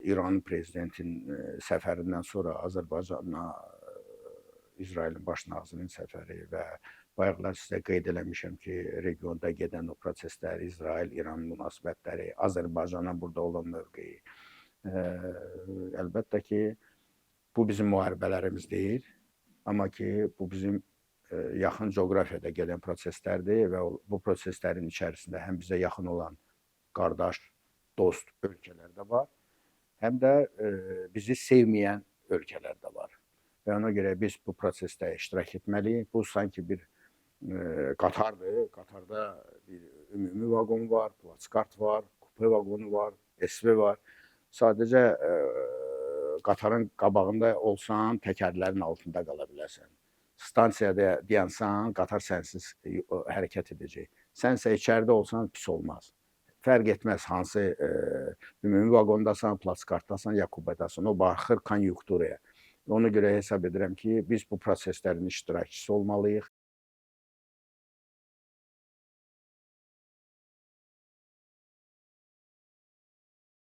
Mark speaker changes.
Speaker 1: İran prezidentin səfərindən sonra Azərbaycana İsrailin baş nazirinin səfəri və bayaqlar sizə qeyd eləmişəm ki, regionda gedən o proseslər, İsrail-İran münasibətləri, Azərbaycana burada olan mövqeyi. Əlbəttə ki, bu bizim müharibələrimiz deyil, amma ki, bu bizim yaxın coğrafiyada gedən proseslərdir və bu proseslərin içərisində həm bizə yaxın olan qardaş, dost ölkələr də var, həm də bizi sevməyən ölkələr də var. Və ona görə biz bu prosesdə iştirak etməliyik. Bu sanki bir qatardır. Qatarda bir ümumi vaqon var, plaskart var, kupe vaqonu var, SV var. Sadəcə qatarın qabağında olsan, təkərlərin altında qala bilərsən. Stansiyada dayansan, qatar sənsiz hərəkət edəcək. Sənsə içəridə olsan pis olmaz. Fərq etməz hansı ümumi vaqondasan, plaskartdasan ya kupedasın. O baxır konjunkturaya. Ona görə hesab edirəm ki, biz bu proseslərin iştirakçısı olmalıyıq